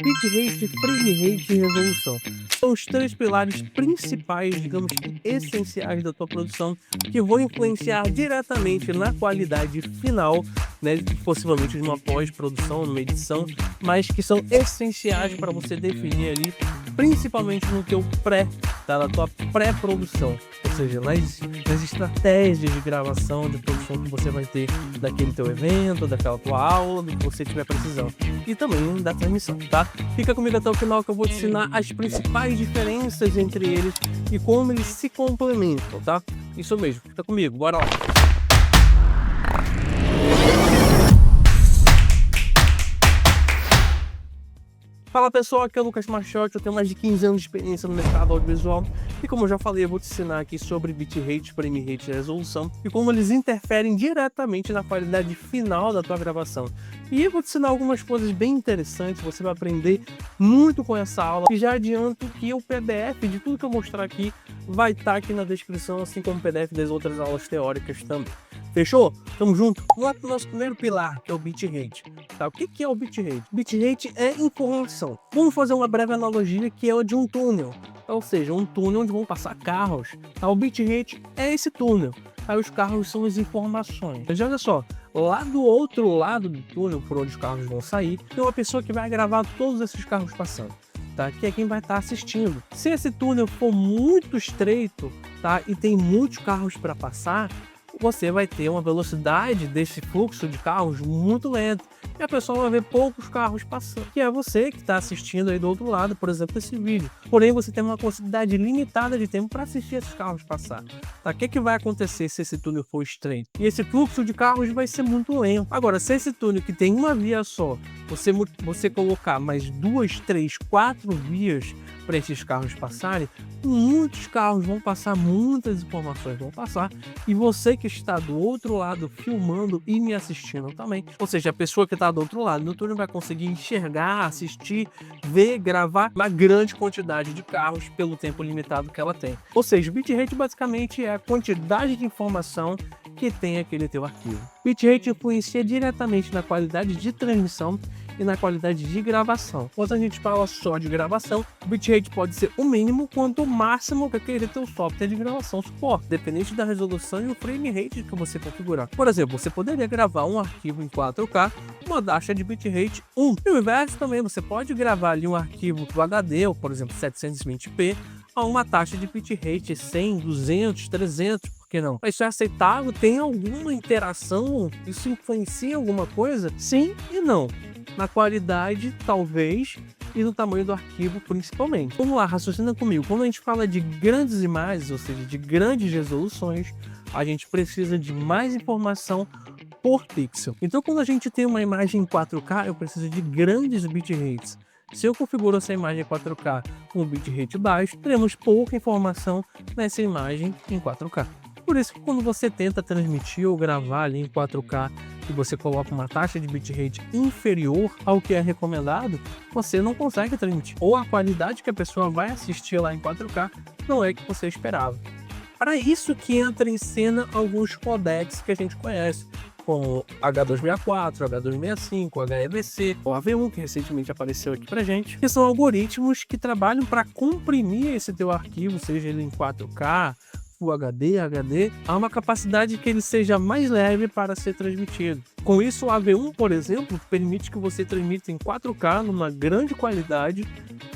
Bitrate, frame rate e resolução. São os três pilares principais, digamos que essenciais da tua produção, que vão influenciar diretamente na qualidade final, né, possivelmente de uma pós-produção, numa edição, mas que são essenciais para você definir ali, principalmente no teu na tua pré-produção, ou seja, nas estratégias de gravação, de produção que você vai ter daquele teu evento, daquela tua aula, do que você estiver precisando, e também da transmissão, tá? Fica comigo até o final que eu vou te ensinar as principais diferenças entre eles e como eles se complementam, tá? Isso mesmo, fica comigo, bora lá! Fala pessoal, aqui é o Lucas Marchotti, eu tenho mais de 15 anos de experiência no mercado audiovisual e como eu já falei, eu vou te ensinar aqui sobre bitrate, frame rate e resolução e como eles interferem diretamente na qualidade final da tua gravação. E eu vou te ensinar algumas coisas bem interessantes, você vai aprender muito com essa aula e já adianto que o PDF de tudo que eu mostrar aqui vai estar aqui na descrição, assim como o PDF das outras aulas teóricas também. Fechou? Tamo junto? Vamos lá pro nosso primeiro pilar, que é o bitrate. Tá? O que é o bitrate? Bitrate é informação. Vamos fazer uma breve analogia que é o de um túnel. Ou seja, um túnel onde vão passar carros. Tá? O bitrate é esse túnel. Aí os carros são as informações. Mas olha só, lá do outro lado do túnel, por onde os carros vão sair, tem uma pessoa que vai gravar todos esses carros passando. Tá? Que é quem vai estar assistindo. Se esse túnel for muito estreito, tá? E tem muitos carros para passar, você vai ter uma velocidade desse fluxo de carros muito lenta e a pessoa vai ver poucos carros passando, que é você que está assistindo aí do outro lado, por exemplo, esse vídeo. Porém, você tem uma quantidade limitada de tempo para assistir esses carros passar. Tá? O que vai acontecer se esse túnel for estreito? E esse fluxo de carros vai ser muito lento. Agora, se esse túnel que tem uma via só, você colocar mais 2, 3, 4 vias para esses carros passarem, muitos carros vão passar, muitas informações vão passar, e você que está do outro lado filmando e me assistindo também, ou seja, a pessoa que está do outro lado no túnel vai conseguir enxergar, assistir, ver, gravar uma grande quantidade de carros pelo tempo limitado que ela tem. Ou seja, o bitrate basicamente é a quantidade de informação que tem aquele teu arquivo. Bitrate influencia diretamente na qualidade de transmissão e na qualidade de gravação. Quando a gente fala só de gravação, o bitrate pode ser o mínimo quanto o máximo que aquele teu software de gravação suporta, dependente da resolução e o frame rate que você configurar. Por exemplo, você poderia gravar um arquivo em 4K, uma taxa de bitrate 1. E o inverso também, você pode gravar ali um arquivo do HD, ou por exemplo 720p, a uma taxa de bitrate 100, 200, 300, por que não? Isso é aceitável? Tem alguma interação? Isso influencia alguma coisa? Sim e não. Na qualidade, talvez, e no tamanho do arquivo, principalmente. Vamos lá, raciocina comigo. Quando a gente fala de grandes imagens, ou seja, de grandes resoluções, a gente precisa de mais informação por pixel. Então, quando a gente tem uma imagem em 4K, eu preciso de grandes bitrates. Se eu configuro essa imagem em 4K com bitrate baixo, teremos pouca informação nessa imagem em 4K. Por isso que quando você tenta transmitir ou gravar ali em 4K e você coloca uma taxa de bitrate inferior ao que é recomendado, você não consegue transmitir. Ou a qualidade que a pessoa vai assistir lá em 4K não é que você esperava. Para isso que entra em cena alguns codecs que a gente conhece, como H264, H265, HEVC, o AV1, que recentemente apareceu aqui pra gente, que são algoritmos que trabalham para comprimir esse teu arquivo, seja ele em 4K, Full HD, há uma capacidade que ele seja mais leve para ser transmitido. Com isso, o AV1, por exemplo, permite que você transmita em 4K numa grande qualidade,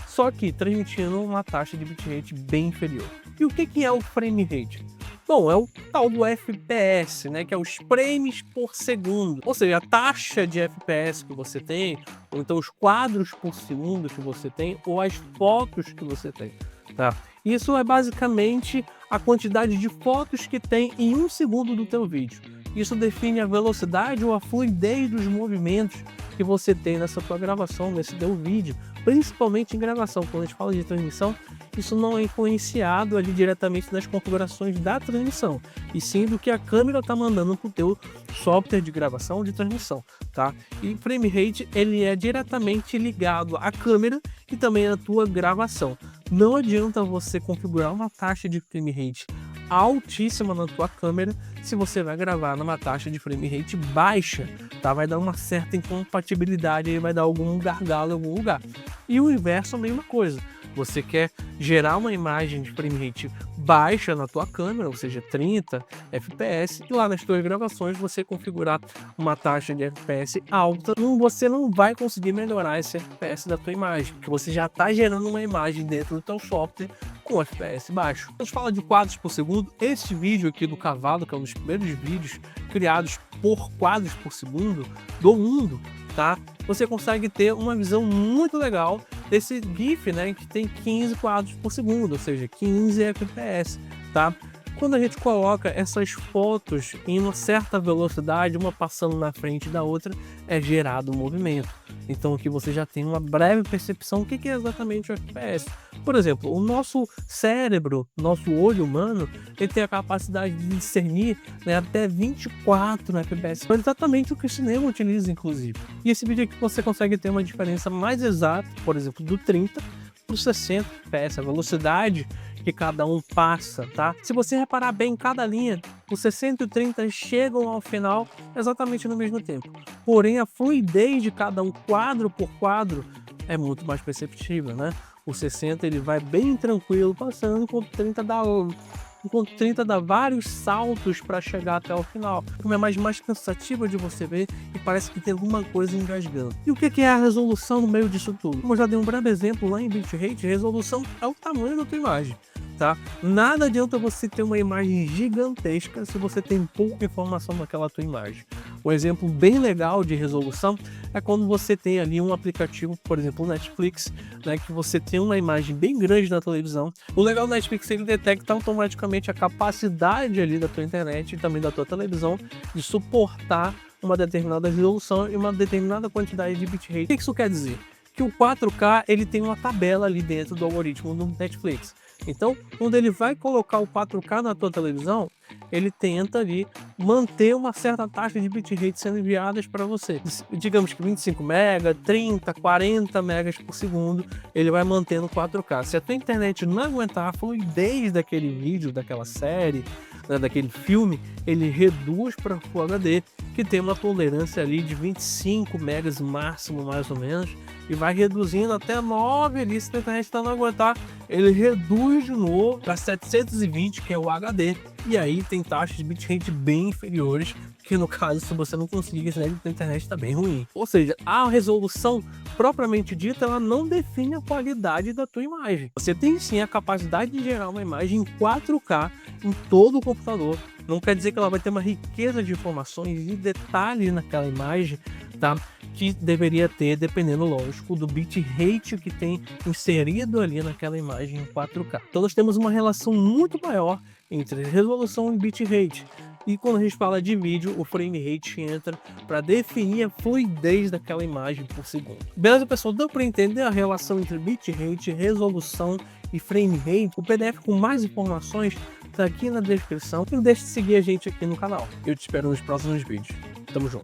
só que transmitindo uma taxa de bitrate bem inferior. E o que é o frame rate? Bom, é o tal do FPS, né, que é os frames por segundo, ou seja, a taxa de FPS que você tem, ou então os quadros por segundo que você tem, ou as fotos que você tem, tá? Isso é basicamente a quantidade de fotos que tem em 1 segundo do teu vídeo. Isso define a velocidade ou a fluidez dos movimentos que você tem nessa tua gravação, nesse teu vídeo, principalmente em gravação. Quando a gente fala de transmissão, isso não é influenciado ali diretamente nas configurações da transmissão, e sim do que a câmera está mandando para o teu software de gravação ou de transmissão, tá? E frame rate, ele é diretamente ligado à câmera e também à tua gravação. Não adianta você configurar uma taxa de frame rate altíssima na tua câmera se você vai gravar numa taxa de frame rate baixa, tá? Vai dar uma certa incompatibilidade, aí vai dar algum gargalo em algum lugar. E o inverso é a mesma coisa. Você quer gerar uma imagem de frame rate baixa na tua câmera, ou seja, 30 FPS, e lá nas tuas gravações você configurar uma taxa de FPS alta, você não vai conseguir melhorar esse FPS da tua imagem, porque você já está gerando uma imagem dentro do teu software com FPS baixo. A gente fala de quadros por segundo. Este vídeo aqui do cavalo, que é um dos primeiros vídeos criados por quadros por segundo do mundo, tá? Você consegue ter uma visão muito legal desse GIF, né, que tem 15 quadros por segundo, ou seja, 15 FPS, tá? Quando a gente coloca essas fotos em uma certa velocidade, uma passando na frente da outra, é gerado um movimento. Então aqui você já tem uma breve percepção do que é exatamente o FPS. Por exemplo, o nosso cérebro, nosso olho humano, ele tem a capacidade de discernir, né, até 24 FPS. É exatamente o que o cinema utiliza, inclusive. E esse vídeo aqui você consegue ter uma diferença mais exata, por exemplo, do 30 para o 60 FPS, a velocidade que cada um passa, tá? Se você reparar bem em cada linha, os 60 e o 30 chegam ao final exatamente no mesmo tempo. Porém, a fluidez de cada um, quadro por quadro, é muito mais perceptível, né? O 60 ele vai bem tranquilo passando, enquanto o 30 dá vários saltos para chegar até o final. É uma imagem mais cansativa de você ver e parece que tem alguma coisa engasgando. E o que é a resolução no meio disso tudo? Como eu já dei um breve exemplo lá em bitrate, resolução é o tamanho da tua imagem, tá? Nada adianta você ter uma imagem gigantesca se você tem pouca informação naquela tua imagem. Um exemplo bem legal de resolução é quando você tem ali um aplicativo, por exemplo, o Netflix, né, que você tem uma imagem bem grande na televisão. O legal do Netflix é que ele detecta automaticamente a capacidade ali da tua internet e também da tua televisão de suportar uma determinada resolução e uma determinada quantidade de bitrate. O que isso quer dizer? Que o 4K ele tem uma tabela ali dentro do algoritmo do Netflix. Então, quando ele vai colocar o 4K na tua televisão, ele tenta ali manter uma certa taxa de bitrate sendo enviadas para você. Digamos que 25 MB, 30, 40 megas por segundo, ele vai mantendo 4K. Se a tua internet não aguentar a fluidez daquele vídeo, daquela série, né, daquele filme, ele reduz para Full HD, que tem uma tolerância ali de 25 megas máximo, mais ou menos, e vai reduzindo até 9 ali. Se a internet não aguentar, ele reduz de novo para 720, que é o HD. E aí tem taxas de bitrate bem inferiores, que no caso, se você não conseguir, a internet está bem ruim. Ou seja, a resolução propriamente dita, ela não define a qualidade da tua imagem. Você tem sim a capacidade de gerar uma imagem em 4K em todo o computador. Não quer dizer que ela vai ter uma riqueza de informações e detalhes naquela imagem, tá? Que deveria ter, dependendo, lógico, do bitrate que tem inserido ali naquela imagem em 4K. Então nós temos uma relação muito maior entre resolução e bitrate. E quando a gente fala de vídeo, o frame rate entra para definir a fluidez daquela imagem por segundo. Beleza, pessoal? Deu para entender a relação entre bitrate, resolução e frame rate? O PDF com mais informações está aqui na descrição. Não deixe de seguir a gente aqui no canal. Eu te espero nos próximos vídeos. Tamo junto.